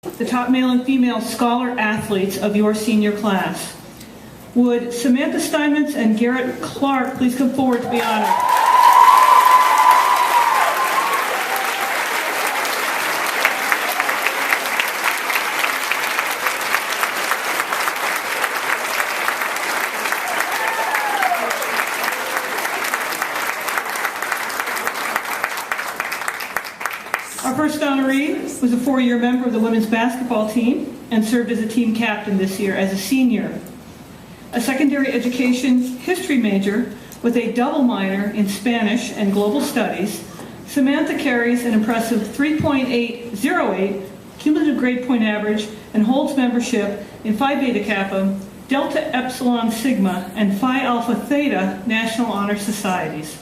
the top male and female scholar athletes of your senior class. Would Samantha Steinmetz and Garrett Clark please come forward to be honored? Our first honoree was a 4-year member of the women's basketball team and served as a team captain this year as a senior. A secondary education history major with a double minor in Spanish and global studies, Samantha carries an impressive 3.808 cumulative grade point average and holds membership in Phi Beta Kappa, Delta Epsilon Sigma, and Phi Alpha Theta National Honor Societies.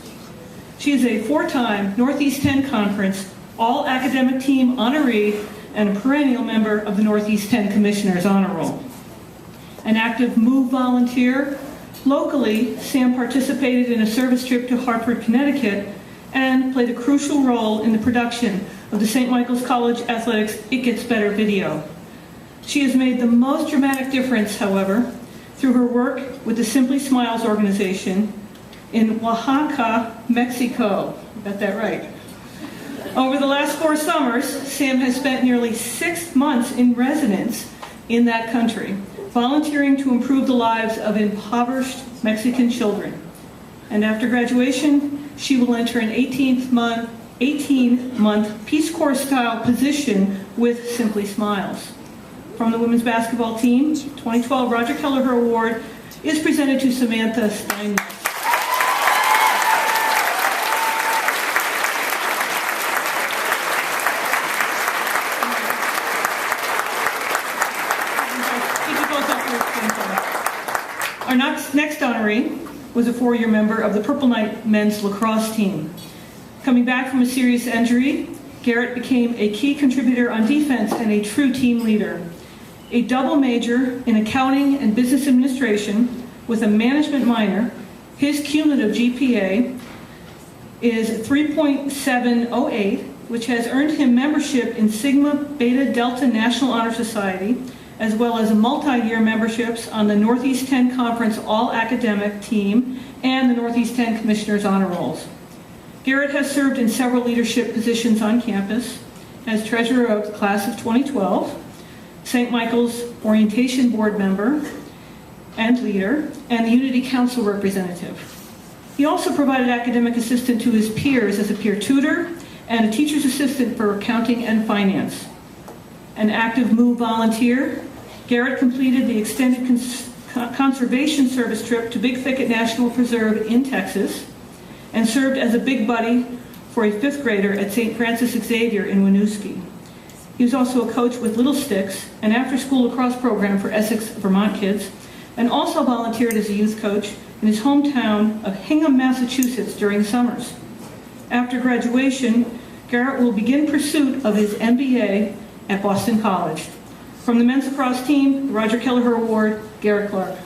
She is a 4-time Northeast 10 Conference All-Academic Team honoree and a perennial member of the Northeast 10 Commissioners Honor Roll. An active MOVE volunteer, locally, Sam participated in a service trip to Hartford, Connecticut, and played a crucial role in the production of the St. Michael's College Athletics It Gets Better video. She has made the most dramatic difference, however, through her work with the Simply Smiles organization in Oaxaca, Mexico. Got that right. Over the last 4 summers, Sam has spent nearly 6 months in residence in that country, volunteering to improve the lives of impoverished Mexican children. And after graduation, she will enter an 18-month Peace Corps-style position with Simply Smiles. From the women's basketball team, 2012 Roger Kelleher Award is presented to Samantha Steinmetz. Our next honoree was a 4-year member of the Purple Knight men's lacrosse team. Coming back from a serious injury, Garrett became a key contributor on defense and a true team leader. A double major in accounting and business administration with a management minor, his cumulative GPA is 3.708, which has earned him membership in Sigma Beta Delta National Honor Society, as well as multi-year memberships on the Northeast 10 Conference All-Academic Team and the Northeast 10 Commissioners Honor Rolls. Garrett has served in several leadership positions on campus as treasurer of the class of 2012, St. Michael's Orientation Board member and leader, and the Unity Council representative. He also provided academic assistance to his peers as a peer tutor and a teacher's assistant for accounting and finance. An active MOVE volunteer, Garrett completed the extended conservation service trip to Big Thicket National Preserve in Texas and served as a big buddy for a 5th grader at St. Francis Xavier in Winooski. He was also a coach with Little Sticks, an after-school lacrosse program for Essex, Vermont kids, and also volunteered as a youth coach in his hometown of Hingham, Massachusetts during summers. After graduation, Garrett will begin pursuit of his MBA at Boston College. From the men's lacrosse team, the Roger Kelleher Award, Garrett Clark.